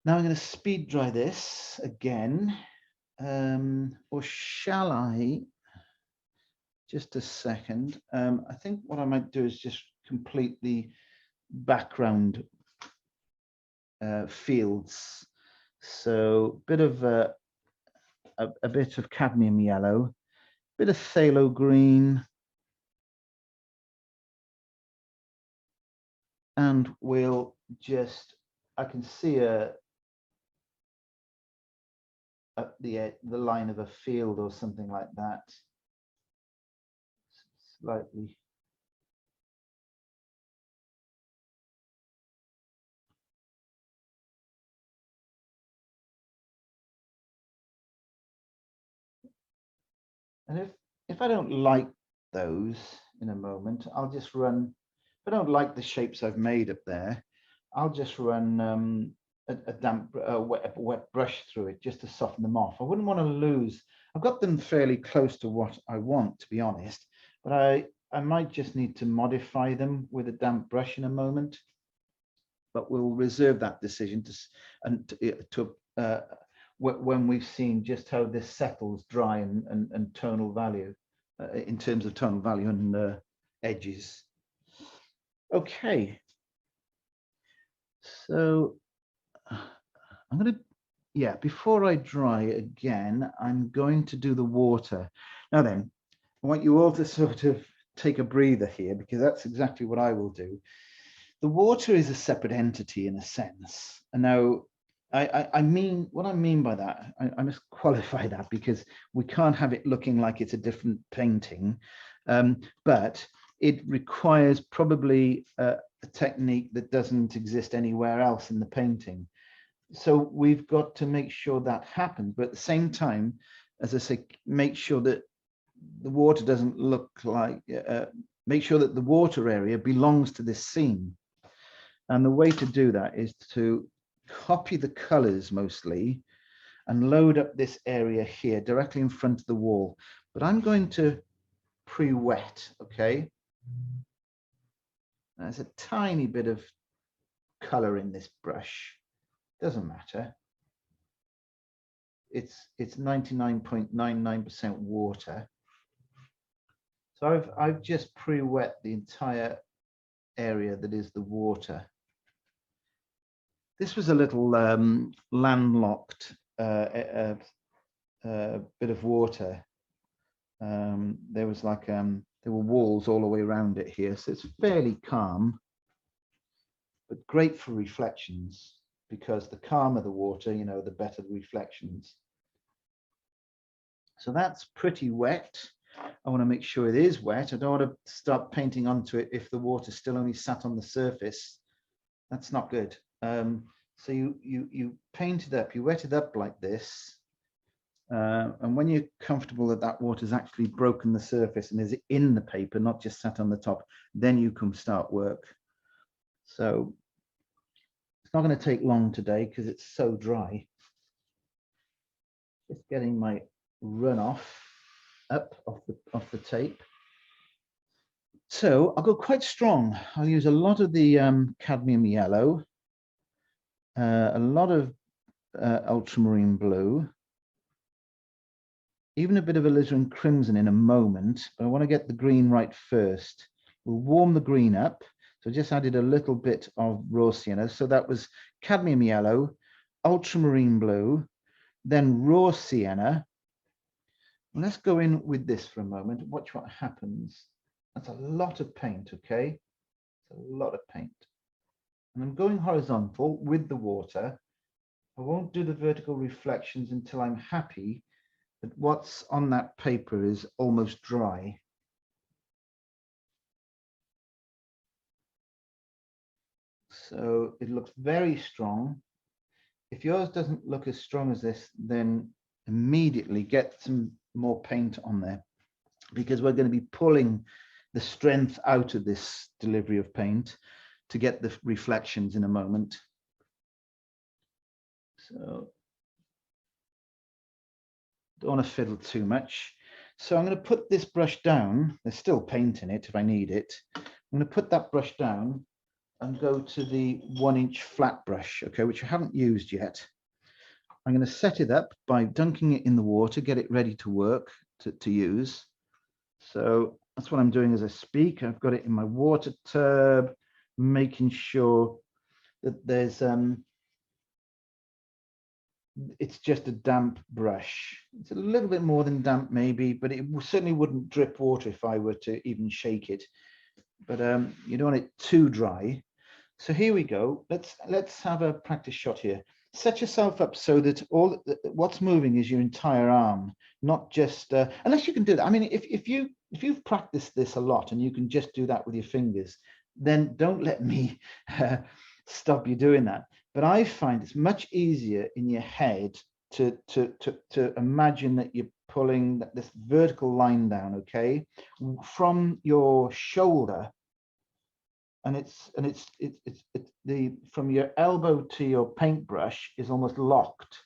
Now I'm going to speed dry this again, or shall I? Just a second. I think what I might do is just complete the background fields. So bit of a bit of cadmium yellow, bit of phthalo green, and we'll just, I can see the line of a field or something like that. Slightly. And if I don't like those in a moment, I'll just run, if I don't like the shapes I've made up there, I'll just run a damp, wet brush through it just to soften them off. I wouldn't want to lose, I've got them fairly close to what I want, to be honest, but I might just need to modify them with a damp brush in a moment, but we'll reserve that decision when we've seen just how this settles dry and tonal value, in terms of tonal value and edges. Okay, so I'm going to, yeah, before I dry again, I'm going to do the water. Now then, I want you all to sort of take a breather here, because that's exactly what I will do. The water is a separate entity in a sense. And now, I mean, what I mean by that, I must qualify that, because we can't have it looking like it's a different painting, but it requires probably a technique that doesn't exist anywhere else in the painting. So we've got to make sure that happens, but at the same time, as I say, make sure that the water doesn't look like, make sure that the water area belongs to this scene. And the way to do that is to copy the colors mostly and load up this area here directly in front of the wall. But I'm going to pre-wet, okay? There's a tiny bit of color in this brush. Doesn't matter. It's 99.99% water. So I've just pre-wet the entire area that is the water. This was a little landlocked bit of water. There was like there were walls all the way around it here, so it's fairly calm, but great for reflections, because the calmer the water, you know, the better the reflections. So that's pretty wet. I want to make sure it is wet. I don't want to start painting onto it if the water still only sat on the surface. That's not good. So you paint it up, you wet it up like this, and when you're comfortable that that water's actually broken the surface and is in the paper, not just sat on the top, then you can start work. So it's not going to take long today because it's so dry. Just getting my runoff up off the tape. So I'll go quite strong. I'll use a lot of the cadmium yellow, a lot of ultramarine blue, even a bit of alizarin crimson in a moment, but I want to get the green right first. We'll warm the green up. So I just added a little bit of raw sienna. So that was cadmium yellow, ultramarine blue, then raw sienna. And let's go in with this for a moment. Watch what happens. That's a lot of paint, okay? It's a lot of paint. And I'm going horizontal with the water. I won't do the vertical reflections until I'm happy that what's on that paper is almost dry. So it looks very strong. If yours doesn't look as strong as this, then immediately get some more paint on there, because we're going to be pulling the strength out of this delivery of paint to get the reflections in a moment. So don't want to fiddle too much. So I'm going to put this brush down. There's still paint in it if I need it. I'm going to put that brush down and go to the 1-inch flat brush, okay, which I haven't used yet. I'm going to set it up by dunking it in the water, get it ready to work, to use. So that's what I'm doing as I speak. I've got it in my water tub, making sure that there's it's just a damp brush. It's a little bit more than damp maybe, but it certainly wouldn't drip water if I were to even shake it. But you don't want it too dry. So here we go. Let's have a practice shot here. Set yourself up so that what's moving is your entire arm, not just unless you can do that. I mean, if you've practiced this a lot and you can just do that with your fingers, then don't let me stop you doing that. But I find it's much easier in your head to imagine that you're pulling this vertical line down, okay, from your shoulder. And it's the from your elbow to your paintbrush is almost locked.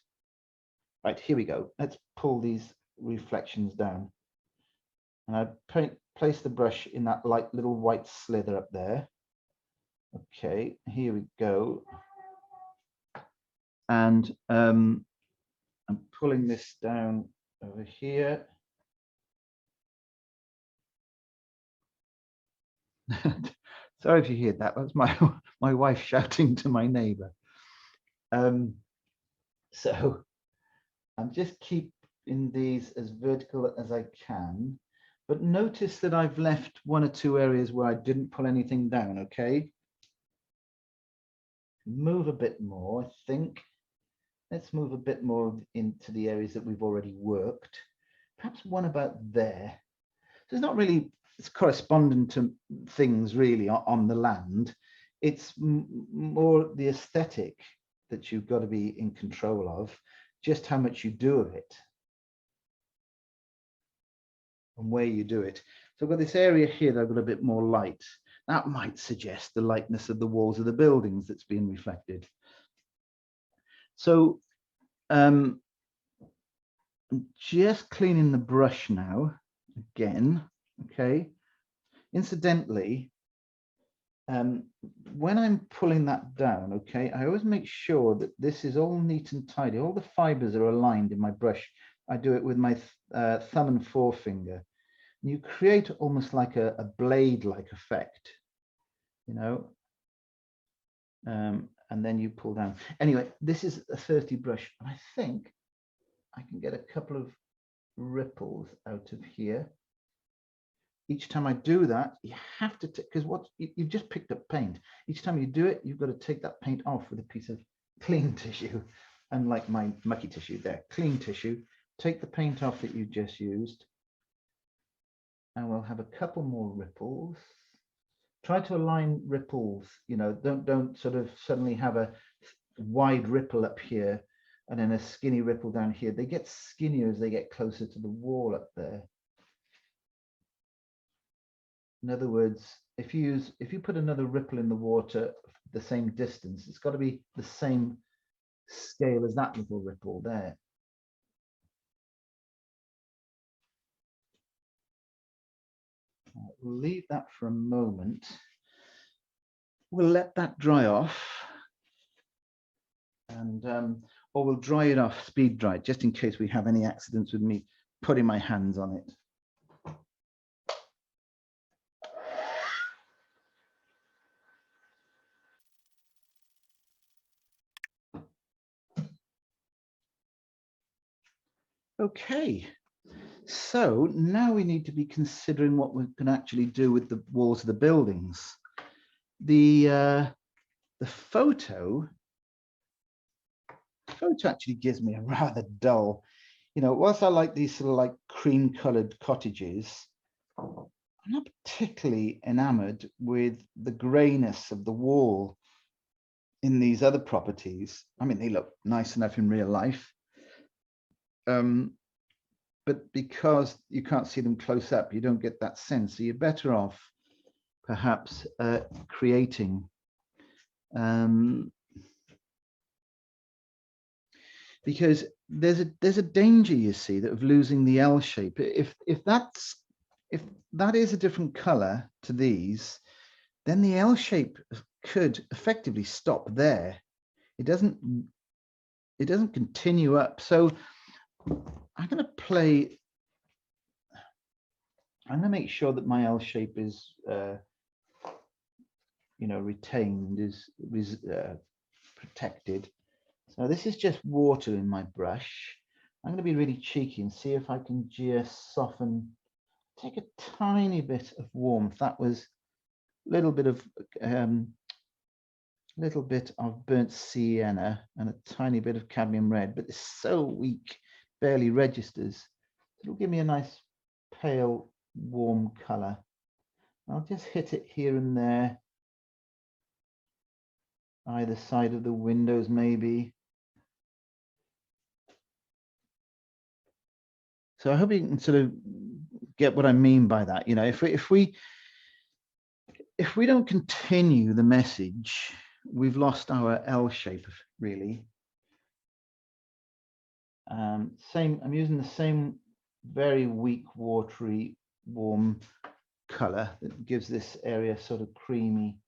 Right, here we go. Let's pull these reflections down. And I place the brush in that light little white slither up there. Okay, here we go. And I'm pulling this down over here. Sorry if you hear that. That's my wife shouting to my neighbor. So I'm just keeping these as vertical as I can, but notice that I've left 1 or 2 areas where I didn't pull anything down, okay? Move a bit more, I think. Let's move a bit more into the areas that we've already worked. Perhaps one about there. So it's not really, it's corresponding to things really on the land. It's more the aesthetic that you've got to be in control of, just how much you do of it and where you do it. So I've got this area here that I've got a bit more light. That might suggest the lightness of the walls of the buildings that's being reflected. So I'm just cleaning the brush now, again, okay? Incidentally, when I'm pulling that down, okay, I always make sure that this is all neat and tidy. All the fibers are aligned in my brush. I do it with my thumb and forefinger. You create almost like a blade-like effect, you know, and then you pull down. Anyway, this is a 30 brush, and I think I can get a couple of ripples out of here. Each time I do that, you have to, because what you've just picked up paint. Each time you do it, you've got to take that paint off with a piece of clean tissue, unlike my mucky tissue there. Clean tissue. Take the paint off that you just used, and we'll have a couple more ripples. Try to align ripples. You know, don't sort of suddenly have a wide ripple up here and then a skinny ripple down here. They get skinnier as they get closer to the wall up there. In other words, if you put another ripple in the water the same distance, it's got to be the same scale as that little ripple there. We'll leave that for a moment. We'll let that dry off, and or we'll dry it off, speed dry it, just in case we have any accidents with me putting my hands on it. Okay, so now we need to be considering what we can actually do with the walls of the buildings. The photo actually gives me a rather dull, you know, whilst I like these sort of like cream colored cottages, I'm not particularly enamored with the grayness of the wall in these other properties. I mean, they look nice enough in real life. But because you can't see them close up, you don't get that sense. So you're better off perhaps creating because there's a danger, you see, that of losing the L shape. If that is a different color to these, then the L shape could effectively stop there. It doesn't continue up. So I'm going to play. I'm going to make sure that my L shape is, retained, is protected. So this is just water in my brush. I'm going to be really cheeky and see if I can just soften, take a tiny bit of warmth. That was a little bit of burnt sienna and a tiny bit of cadmium red, but it's so weak, barely registers. It'll give me a nice pale, warm color. I'll just hit it here and there, either side of the windows maybe. So I hope you can sort of get what I mean by that. You know, if we don't continue the message, we've lost our L shape really. I'm using the same very weak, watery, warm color that gives this area sort of creamy.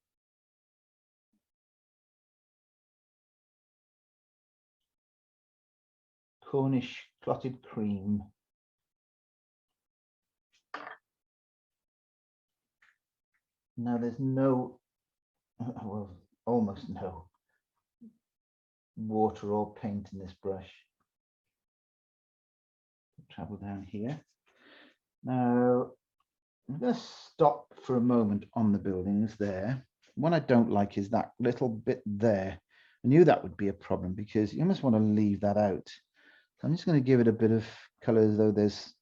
Cornish clotted cream. Now there's no, well, almost no water or paint in this brush. Travel down here. Now I'm going to stop for a moment on the buildings there. What I don't like is that little bit there. I knew that would be a problem because you almost want to leave that out. So I'm just going to give it a bit of color as though there's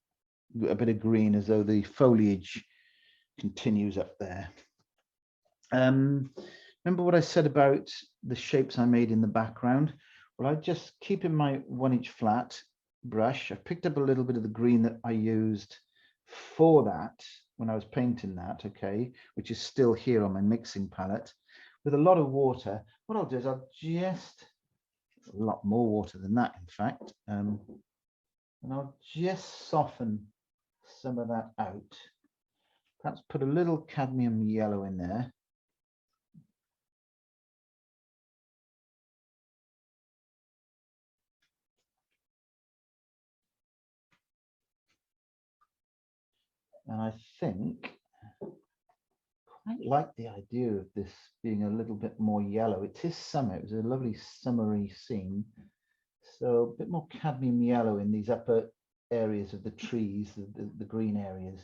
a bit of green, as though the foliage continues up there. Remember what I said about the shapes I made in the background? Well, I just keep in my 1-inch flat brush. I picked up a little bit of the green that I used for that when I was painting that, okay, which is still here on my mixing palette with a lot of water. What I'll do is I'll just, a lot more water than that, in fact, and I'll just soften some of that out. Perhaps put a little cadmium yellow in there. And I think I quite like the idea of this being a little bit more yellow. It is summer. It was a lovely summery scene. So a bit more cadmium yellow in these upper areas of the trees, the green areas.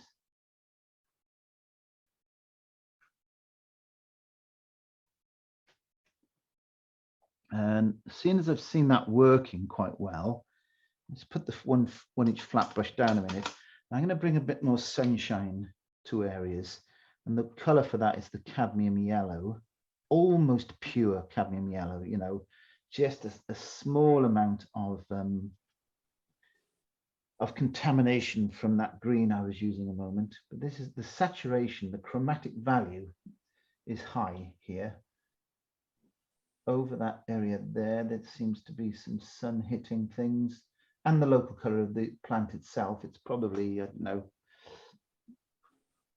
And seeing as I've seen that working quite well, let's put the 1-inch flat brush down a minute. I'm going to bring a bit more sunshine to areas. And the color for that is the cadmium yellow, almost pure cadmium yellow, you know, just a small amount of contamination from that green I was using a moment. But this is the saturation, the chromatic value is high here. Over that area there seems to be some sun hitting things, and the local color of the plant itself. It's probably, I don't know,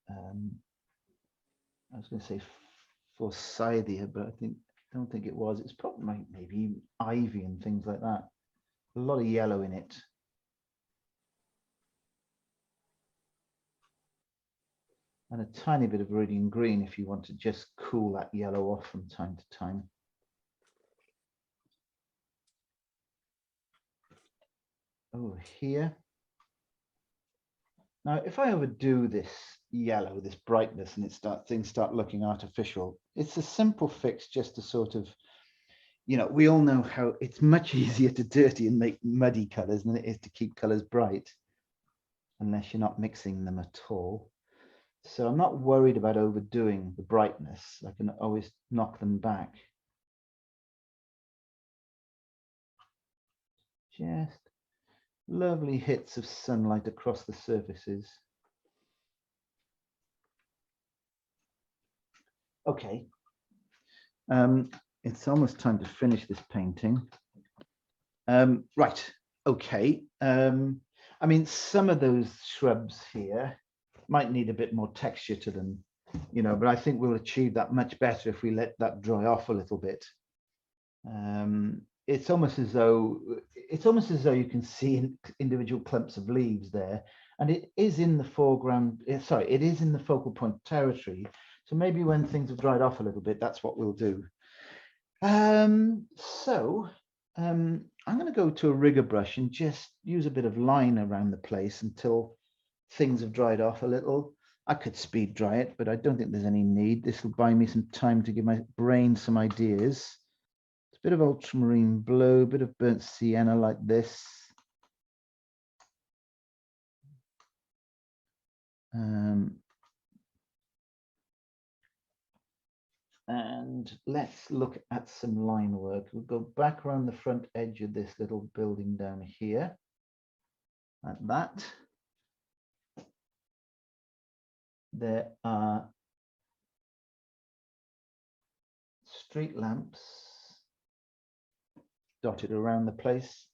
I was going to say forsythia, but I don't think it was. It's probably maybe ivy and things like that. A lot of yellow in it. And a tiny bit of Viridian green if you want to just cool that yellow off from time to time. Over here. Now, if I overdo this yellow, this brightness, and things start looking artificial, it's a simple fix just to sort of, you know, we all know how it's much easier to dirty and make muddy colors than it is to keep colors bright, unless you're not mixing them at all. So I'm not worried about overdoing the brightness. I can always knock them back. Just lovely hits of sunlight across the surfaces. Okay, it's almost time to finish this painting. Right, okay. I mean, some of those shrubs here might need a bit more texture to them. you know, but I think we'll achieve that much better if we let that dry off a little bit. It's almost as though you can see individual clumps of leaves there, and it is in the foreground. Sorry, it is in the focal point territory. So maybe when things have dried off a little bit, that's what we'll do. I'm going to go to a rigger brush and just use a bit of line around the place until things have dried off a little. I could speed dry it, but I don't think there's any need. This will buy me some time to give my brain some ideas. It's a bit of ultramarine blue, a bit of burnt sienna like this. And let's look at some line work. We'll go back around the front edge of this little building down here, like that. There are street lamps dotted around the place.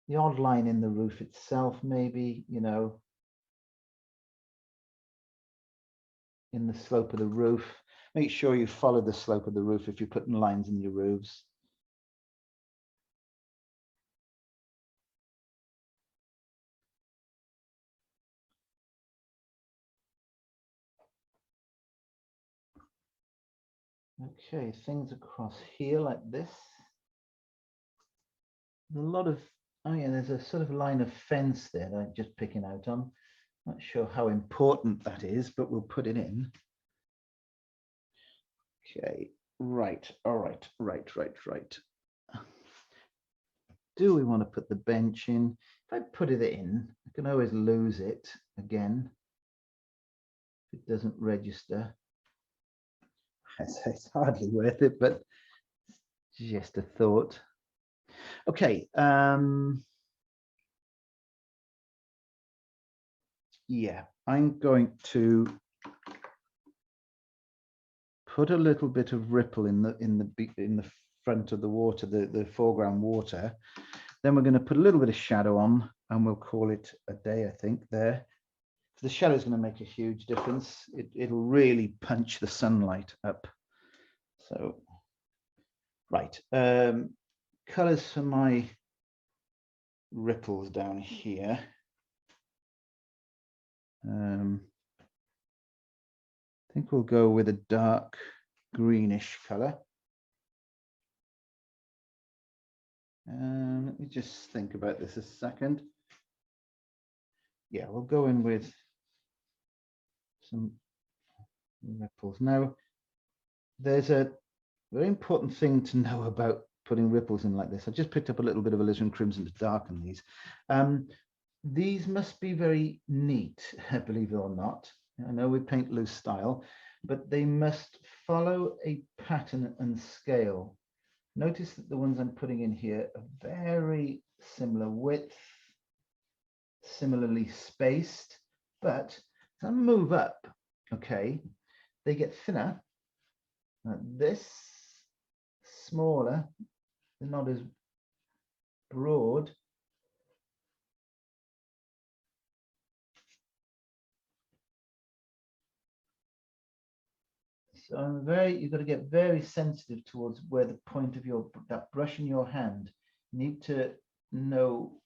The odd line in the roof itself, maybe, you know, in the slope of the roof. Make sure you follow the slope of the roof if you're putting lines in your roofs. Okay, things across here like this. There's a lot of, oh yeah, there's a sort of line of fence there that I'm just picking out on. Not sure how important that is, but we'll put it in. Okay, right, all right, right. Do we want to put the bench in? If I put it in, I can always lose it again if it doesn't register. It's hardly worth it, but just a thought. Okay. Yeah, I'm going to put a little bit of ripple in the front of the water, the foreground water. Then we're going to put a little bit of shadow on, and we'll call it a day, I think, there. The shadow is going to make a huge difference. It'll really punch the sunlight up. So, right. Colors for my ripples down here. I think we'll go with a dark greenish color. Let me just think about this a second. Yeah, we'll go in with some ripples. Now, there's a very important thing to know about putting ripples in like this. I just picked up a little bit of alizarin crimson to darken these. These must be very neat, believe it or not. I know we paint loose style, but they must follow a pattern and scale. Notice that the ones I'm putting in here are very similar width, similarly spaced, but as I move up, okay, they get thinner. This smaller, they're not as broad. So you've got to get very sensitive towards where the point of that brush in your hand. You need to know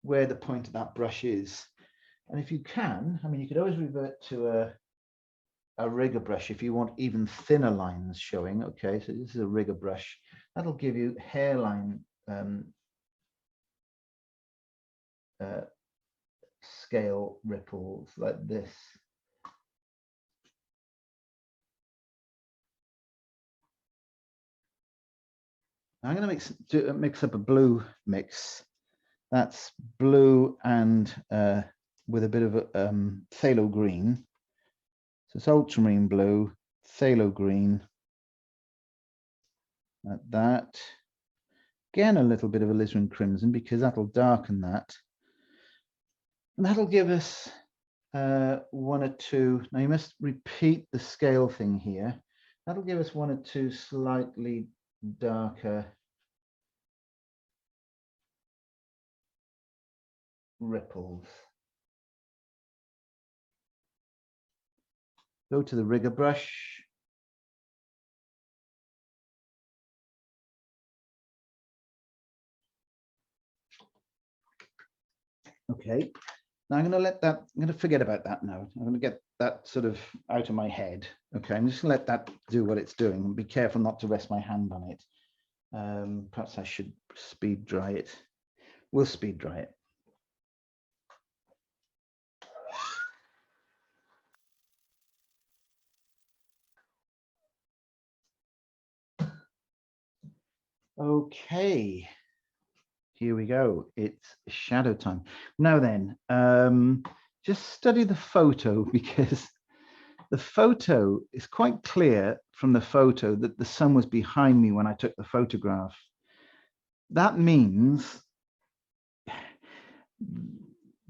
where the point of that brush is. And if you can, I mean, you could always revert to a rigger brush if you want even thinner lines showing. Okay, so this is a rigger brush. That'll give you hairline scale ripples like this. I'm going to mix up a blue mix. That's blue and with a bit of phthalo green. So it's ultramarine blue, phthalo green, like that. Again, a little bit of alizarin crimson because that'll darken that. And that'll give us one or two. Now you must repeat the scale thing here. That'll give us one or two slightly darker ripples. Go to the rigger brush. Okay, now I'm going to let that, I'm going to forget about that now. I'm going to get that sort of out of my head. Okay, I'm just going to let that do what it's doing and be careful not to rest my hand on it. Perhaps I should speed dry it. We'll speed dry it. Okay, here we go. It's shadow time. Now then, just study the photo, because the photo is quite clear from the photo that the sun was behind me when I took the photograph. That means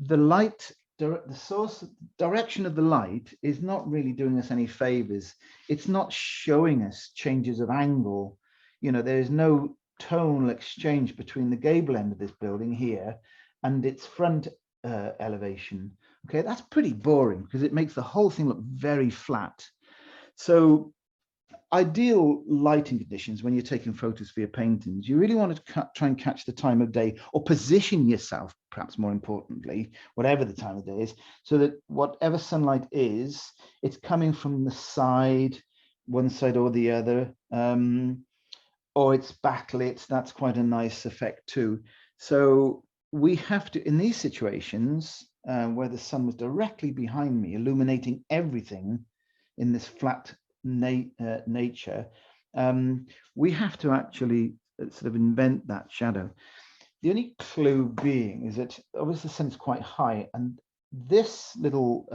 the light, the source, direction of the light is not really doing us any favors. It's not showing us changes of angle. You know, there is no tonal exchange between the gable end of this building here and its front elevation. Okay, that's pretty boring because it makes the whole thing look very flat. So ideal lighting conditions when you're taking photos for your paintings, you really want to try and catch the time of day, or position yourself, perhaps more importantly, whatever the time of day is, so that whatever sunlight is, it's coming from the side, one side or the other, or it's backlit. That's quite a nice effect too. So we have to, in these situations where the sun was directly behind me, illuminating everything in this flat nature, we have to actually sort of invent that shadow. The only clue being is that obviously the sun is quite high, and this little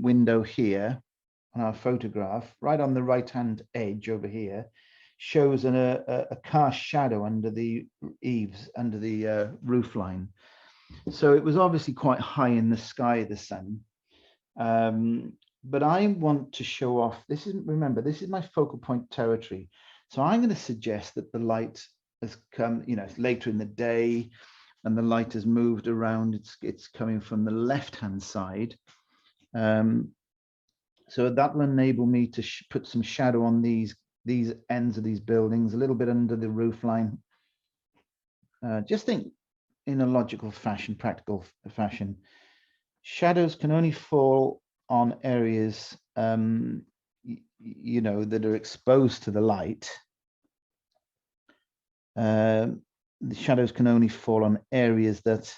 window here on our photograph, right on the right hand edge over here, shows a cast shadow under the eaves, under the roof line. So it was obviously quite high in the sky, the sun. But I want to show off, this is, remember, this is my focal point territory. So I'm going to suggest that the light has come, you know, it's later in the day and the light has moved around. It's coming from the left-hand side. So that will enable me to put some shadow on these ends of these buildings, a little bit under the roof line. Just think in a logical fashion, practical fashion. Shadows can only fall on areas, you know, that are exposed to the light. The shadows can only fall on areas that,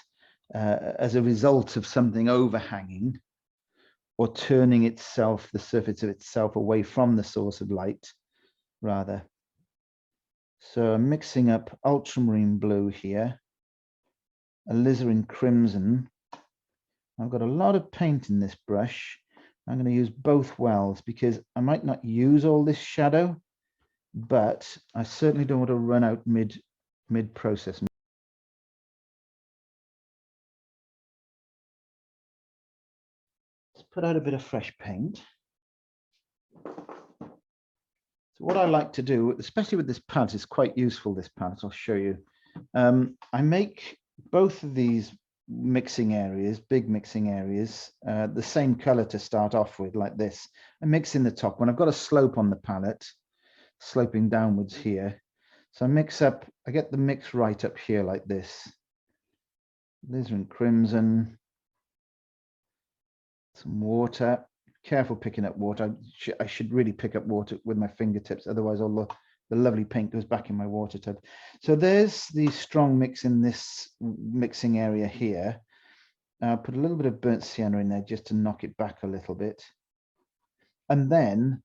as a result of something overhanging or turning itself, the surface of itself, away from the source of light, rather. So I'm mixing up ultramarine blue here, alizarin crimson. I've got a lot of paint in this brush. I'm going to use both wells because I might not use all this shadow, but I certainly don't want to run out mid process. Let's put out a bit of fresh paint. So what I like to do, especially with this palette, is quite useful, this palette, I'll show you. I make both of these mixing areas, big mixing areas, the same color to start off with, like this. I mix in the top. When I've got a slope on the palette, sloping downwards here, so I mix up, I get the mix right up here like this. Alizarin crimson, some water. Careful picking up water. I should really pick up water with my fingertips, otherwise all the lovely paint goes back in my water tub. So there's the strong mix in this mixing area here. I'll put a little bit of burnt sienna in there just to knock it back a little bit. And then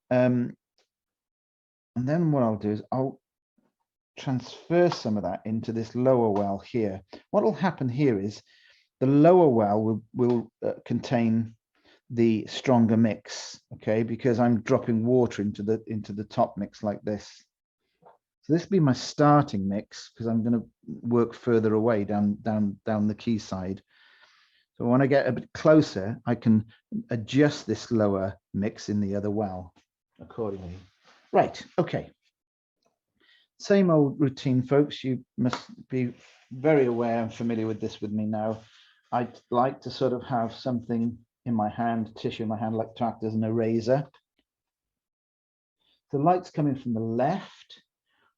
what I'll do is I'll transfer some of that into this lower well here. What will happen here is the lower well will contain the stronger mix, okay, because I'm dropping water into the top mix like this. So this will be my starting mix because I'm going to work further away down the key side. So when I get a bit closer, I can adjust this lower mix in the other well accordingly. Right, okay. Same old routine, folks. You must be very aware and familiar with this with me now. I'd like to sort of have something in my hand, tissue in my hand, like to act as an eraser. The light's coming from the left.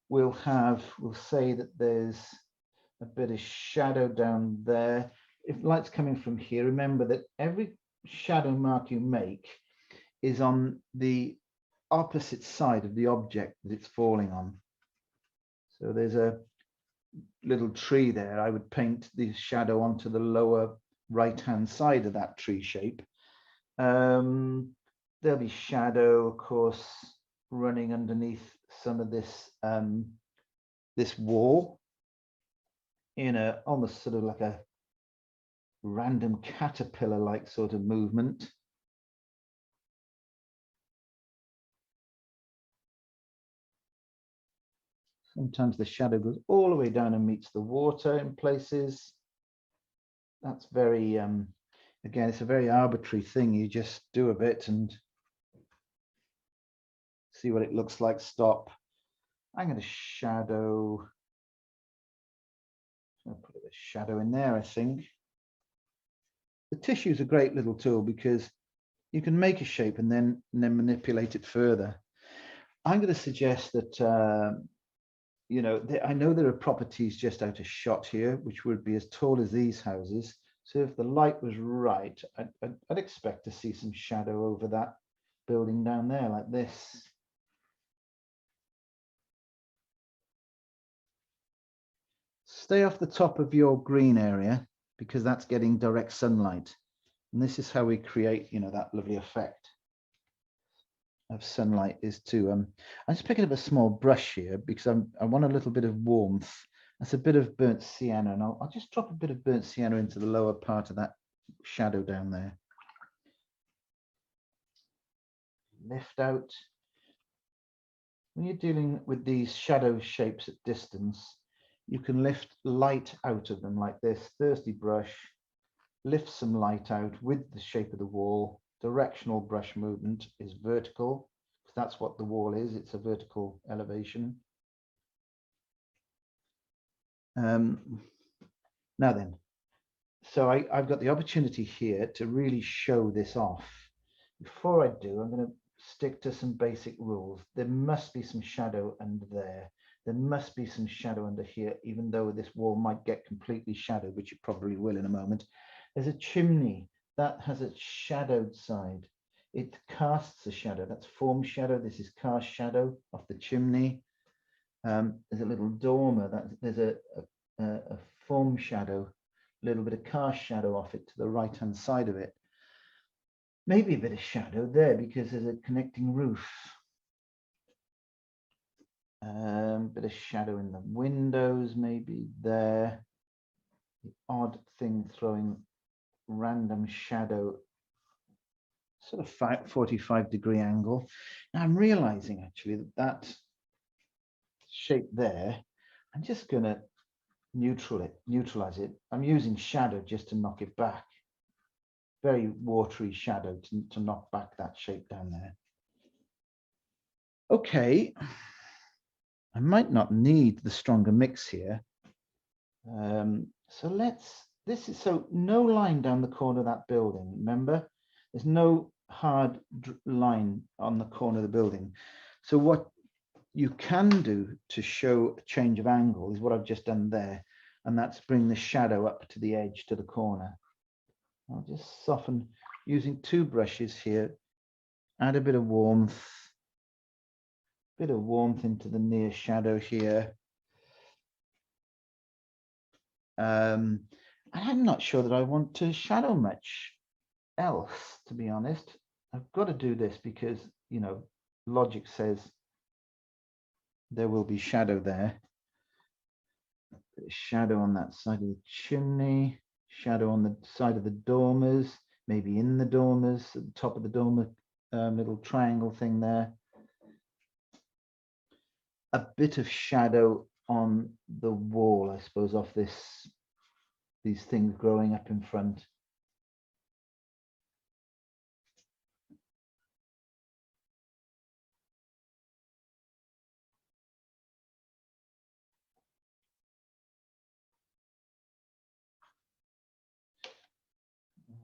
We'll say that there's a bit of shadow down there. If light's coming from here, remember that every shadow mark you make is on the opposite side of the object that it's falling on. So there's a little tree there. I would paint the shadow onto the lower right-hand side of that tree shape. There'll be shadow, of course, running underneath some of this this wall in a almost sort of like a random caterpillar-like sort of movement. Sometimes the shadow goes all the way down and meets the water in places. That's very, again, it's a very arbitrary thing. You just do a bit and see what it looks like. Stop. I'm going to shadow. I'll put a shadow in there, I think. The tissue is a great little tool because you can make a shape and then manipulate it further. I'm going to suggest that, you know, I know there are properties just out of shot here, which would be as tall as these houses. So if the light was right, I'd expect to see some shadow over that building down there like this. Stay off the top of your green area because that's getting direct sunlight. And this is how we create, you know, that lovely effect of sunlight is to, I'm just picking up a small brush here because I want a little bit of warmth. That's a bit of burnt sienna, and I'll just drop a bit of burnt sienna into the lower part of that shadow down there. Lift out. When you're dealing with these shadow shapes at distance, you can lift light out of them like this. Thirsty brush, lift some light out with the shape of the wall. Directional brush movement is vertical, because that's what the wall is. It's a vertical elevation. Now then, so I've got the opportunity here to really show this off. Before I do, I'm going to stick to some basic rules. There must be some shadow under there. There must be some shadow under here, even though this wall might get completely shadowed, which it probably will in a moment. There's a chimney that has a shadowed side. It casts a shadow. That's form shadow. This is cast shadow of the chimney. There's a little dormer. There's a form shadow, a little bit of cast shadow off it to the right-hand side of it. Maybe a bit of shadow there because there's a connecting roof. Bit of shadow in the windows, maybe there. The odd thing throwing random shadow, sort of 45-degree angle. Now I'm realizing actually that shape there, I'm just going to neutralize it. I'm using shadow just to knock it back. Very watery shadow to knock back that shape down there. Okay, I might not need the stronger mix here. So no line down the corner of that building. Remember, there's no hard line on the corner of the building. So what you can do to show a change of angle is what I've just done there, and that's bring the shadow up to the edge, to the corner. I'll just soften using two brushes here, add a bit of warmth into the near shadow here. And I'm not sure that I want to shadow much else, to be honest. I've got to do this because, you know, logic says there will be shadow there. Shadow on that side of the chimney, shadow on the side of the dormers, maybe in the dormers, at the top of the dormer, little triangle thing there. A bit of shadow on the wall, I suppose, off these things growing up in front.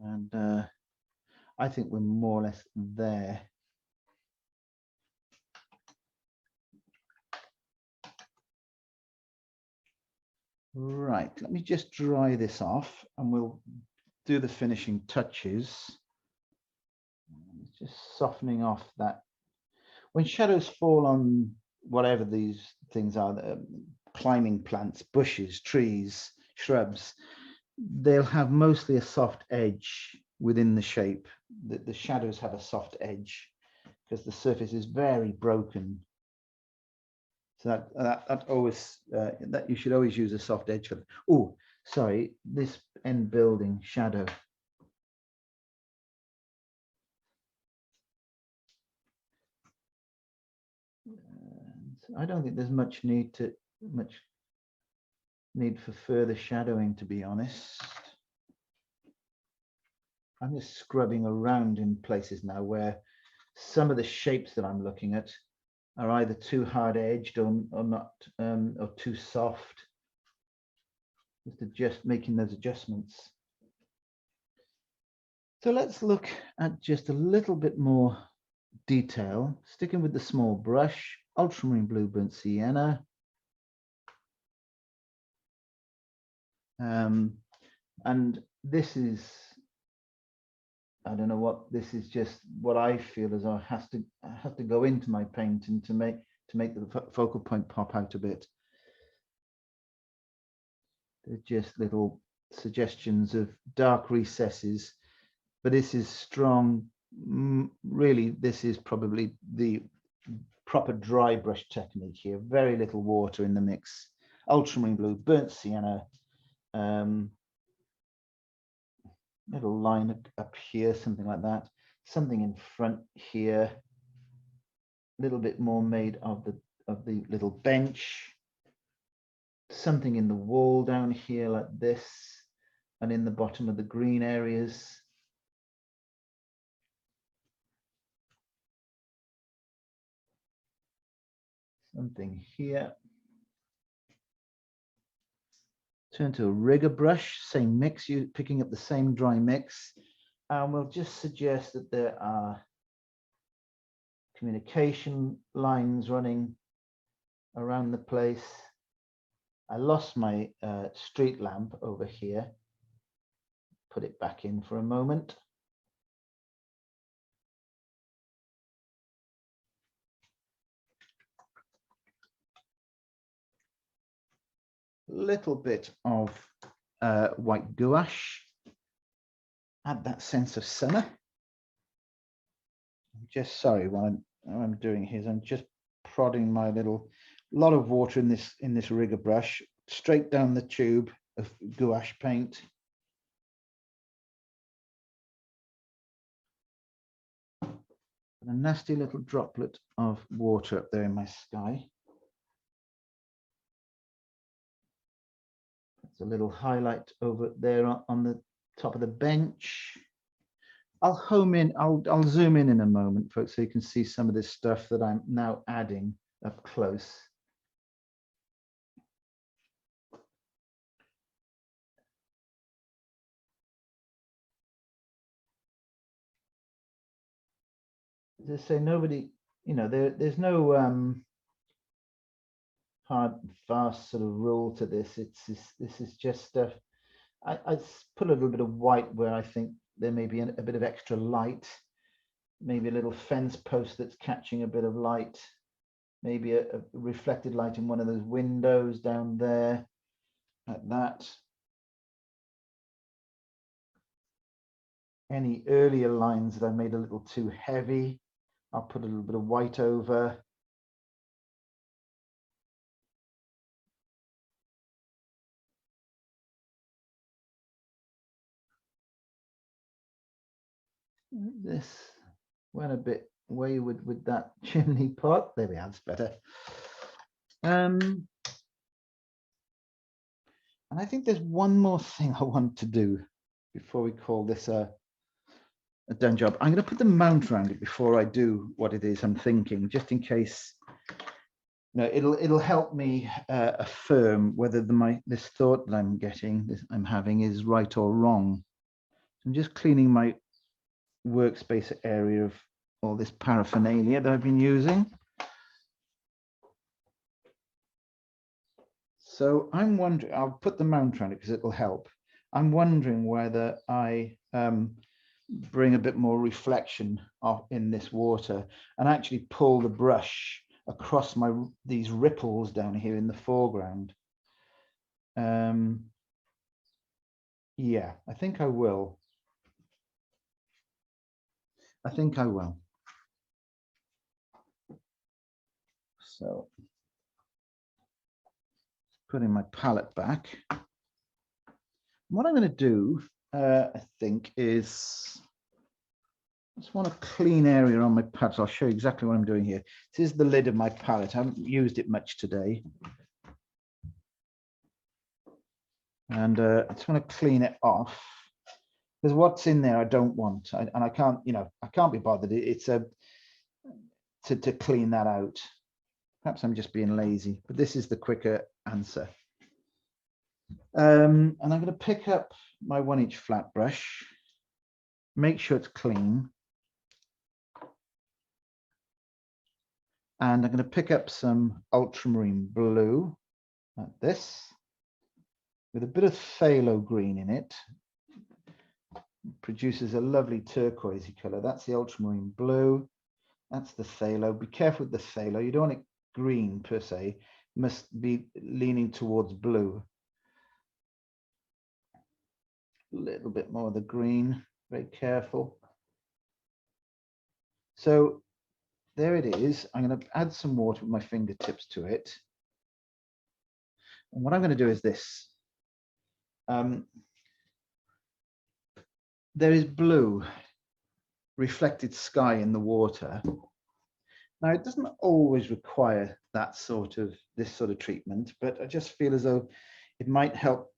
And I think we're more or less there. Right, let me just dry this off and we'll do the finishing touches. Just softening off that. When shadows fall on whatever these things are, climbing plants, bushes, trees, shrubs, they'll have mostly a soft edge within the shape. The shadows have a soft edge because the surface is very broken. So that always that you should always use a soft edge for. Oh, sorry, this end building shadow. I don't think there's much need for further shadowing, to be honest. I'm just scrubbing around in places now where some of the shapes that I'm looking at are either too hard edged or not, or too soft. Just making those adjustments. So let's look at just a little bit more detail, sticking with the small brush, ultramarine blue, burnt sienna. And this is, I don't know what, this is just what I feel as though has to go into my painting to make the focal point pop out a bit. They're just little suggestions of dark recesses, but this is strong. Really, this is probably the proper dry brush technique here. Very little water in the mix. Ultramarine blue, burnt sienna, little line up here, something like that. Something in front here. A little bit more made of the little bench. Something in the wall down here like this, and in the bottom of the green areas. Something here. Turn to a rigger brush, same mix, you picking up the same dry mix, and we'll just suggest that there are communication lines running around the place. I lost my street lamp over here. Put it back in for a moment. Little bit of white gouache. Add that sense of summer. Just sorry, what I'm doing here is I'm just prodding my lot of water in this rigger brush straight down the tube of gouache paint. And a nasty little droplet of water up there in my sky. It's a little highlight over there on the top of the bench. I'll zoom in a moment, folks, so you can see some of this stuff that I'm now adding up close. As I say, nobody, there's no hard and fast sort of rule to this. This is just stuff. I put a little bit of white where I think there may be a bit of extra light, maybe a little fence post that's catching a bit of light, maybe a reflected light in one of those windows down there, like that. Any earlier lines that I made a little too heavy, I'll put a little bit of white over. This went a bit wayward with that chimney pot. There we are, it's better. And I think there's one more thing I want to do before we call this a done job. I'm going to put the mount around it before I do what it is I'm thinking, just in case. No, it'll help me affirm whether this thought that I'm having is right or wrong. I'm just cleaning my workspace area of all this paraphernalia that I've been using. So I'm wondering, I'll put the mount around it because it'll help. I'm wondering whether I bring a bit more reflection in this water and actually pull the brush across these ripples down here in the foreground. Yeah, I think I will. I think I will. So putting my palette back. What I'm going to do, I think, is I just want a clean area on my palette. So I'll show you exactly what I'm doing here. This is the lid of my palette. I haven't used it much today. And I just want to clean it off. Because what's in there I don't want. And I can't, I can't be bothered. It's to clean that out. Perhaps I'm just being lazy, but this is the quicker answer. And I'm going to pick up my 1-inch flat brush, make sure it's clean. And I'm going to pick up some ultramarine blue, like this, with a bit of phthalo green in it. Produces a lovely turquoisey color. That's the ultramarine blue. That's the phthalo. Be careful with the phthalo. You don't want it green per se. You must be leaning towards blue. A little bit more of the green. Very careful. So there it is. I'm going to add some water with my fingertips to it. And what I'm going to do is this. There is blue reflected sky in the water. Now, it doesn't always require this sort of treatment, but I just feel as though it might help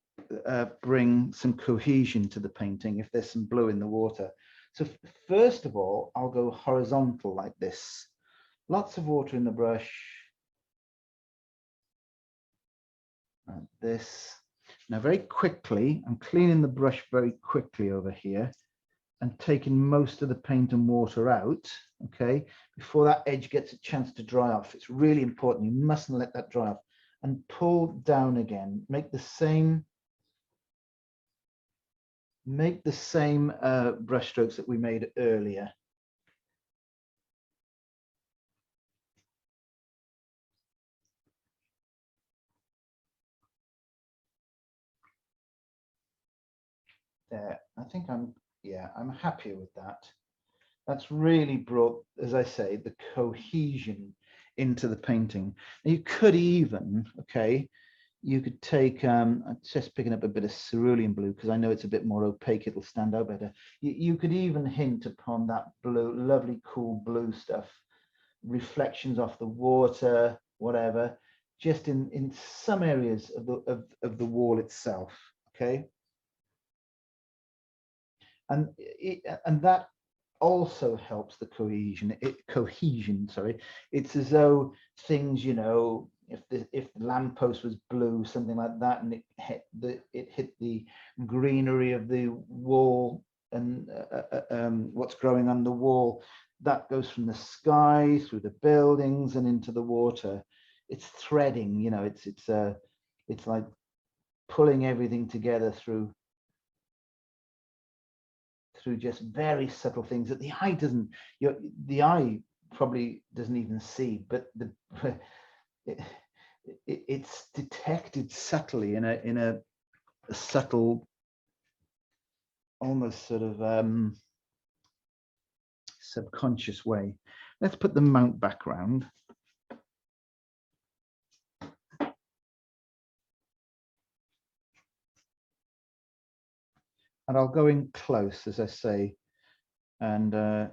bring some cohesion to the painting if there's some blue in the water. So first of all, I'll go horizontal like this. Lots of water in the brush. Like this. Now, very quickly, I'm cleaning the brush very quickly over here and taking most of the paint and water out, okay, before that edge gets a chance to dry off. It's really important. You mustn't let that dry off. And pull down again. Make the same brush strokes that we made earlier. There, I think I'm happy with that. That's really brought, as I say, the cohesion into the painting. Now you could even, okay, you could take, I'm just picking up a bit of cerulean blue because I know it's a bit more opaque, it'll stand out better. You could even hint upon that blue, lovely, cool blue stuff, reflections off the water, whatever, just in some areas of the wall itself, okay? And that also helps the cohesion. Sorry, it's as though things, if the lamppost was blue, something like that, and it hit the greenery of the wall and what's growing on the wall, that goes from the sky through the buildings and into the water. It's threading, it's like pulling everything together through just very subtle things that the eye doesn't, the eye probably doesn't even see, but it's detected subtly in a subtle, almost sort of subconscious way. Let's put the mount back round. And I'll go in close, as I say, and I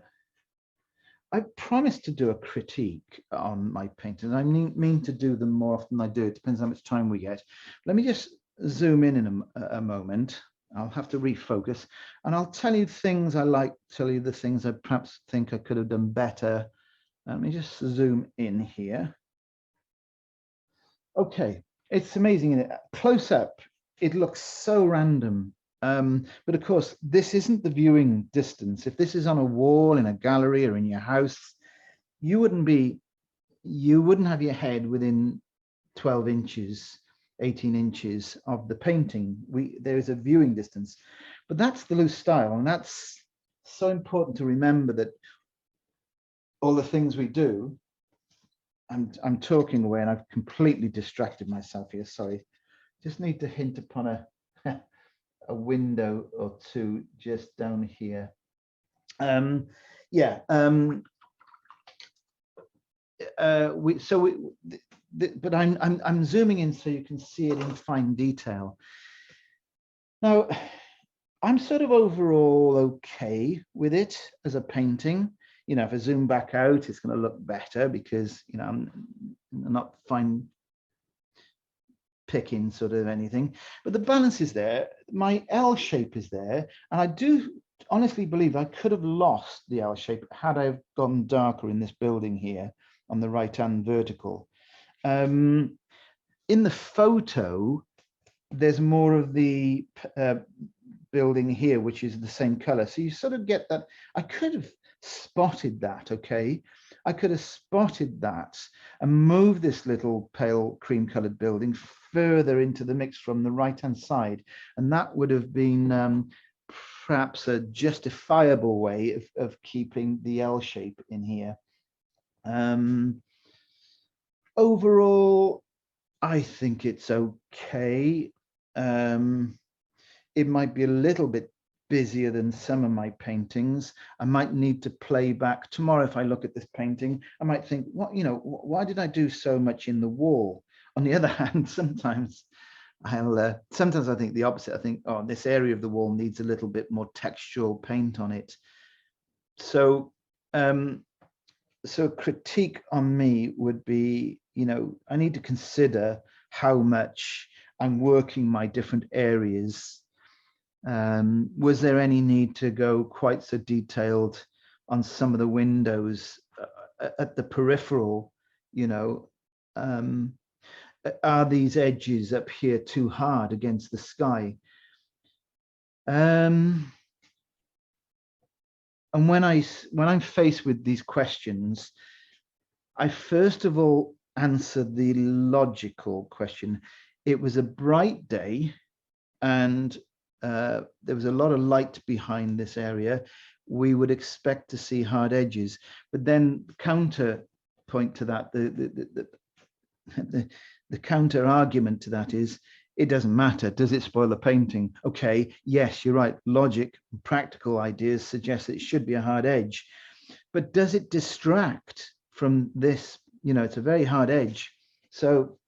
promised to do a critique on my paintings. I mean to do them more often than I do. It depends how much time we get. Let me just zoom in a moment. I'll have to refocus, and I'll tell you things I like, tell you the things I perhaps think I could have done better. Let me just zoom in here. Okay, it's amazing, isn't it? Close up, it looks so random. But of course, this isn't the viewing distance. If this is on a wall in a gallery or in your house, you wouldn't have your head within 12 inches, 18 inches of the painting. There is a viewing distance, but that's the loose style. And that's so important to remember, that all the things we do, I'm talking away and I've completely distracted myself here. Sorry. Just need to hint upon a window or two just down here. Yeah. But I'm zooming in so you can see it in fine detail. Now, I'm sort of overall okay with it as a painting. You know, if I zoom back out, it's going to look better because, you know, I'm not fine picking sort of anything, but the balance is there. My L shape is there, and I do honestly believe I could have lost the L shape had I gone darker in this building here on the right hand vertical. In the photo, there's more of the building here, which is the same color, so you sort of get that. I could have spotted that. Okay, I could have spotted that and moved this little pale cream colored building further into the mix from the right hand side, and that would have been perhaps a justifiable way of keeping the L shape in here. Overall, I think it's okay. It might be a little bit busier than some of my paintings. I might need to play back tomorrow. If I look at this painting, I might think, what, you know, why did I do so much in the wall? On the other hand, sometimes sometimes I think the opposite. I think, oh, this area of the wall needs a little bit more textural paint on it. So critique on me would be, you know, I need to consider how much I'm working my different areas. Was there any need to go quite so detailed on some of the windows at the peripheral? You know, are these edges up here too hard against the sky? And when I'm faced with these questions, I first of all answer the logical question. It was a bright day, and there was a lot of light behind this area. We would expect to see hard edges, but then counterpoint to that, the counter argument to that is, it doesn't matter. Does it spoil the painting? Okay, yes, you're right. Logic, practical ideas suggest that it should be a hard edge, but does it distract from this? You know, it's a very hard edge. So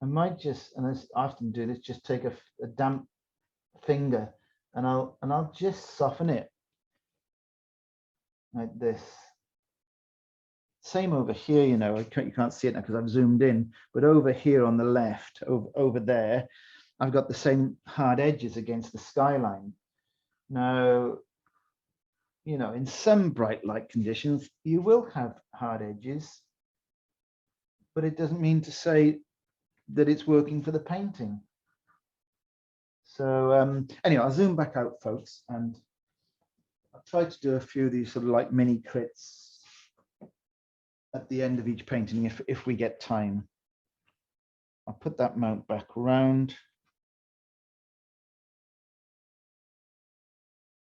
I might just, and I often do this, just take a damp finger and I'll just soften it like this. Same over here, you know, you can't see it now because I've zoomed in, but over here on the left, over there, I've got the same hard edges against the skyline. Now, you know, in some bright light conditions, you will have hard edges, but it doesn't mean to say that it's working for the painting. So anyway, I'll zoom back out, folks, and I'll try to do a few of these sort of like mini crits at the end of each painting if we get time. I'll put that mount back around.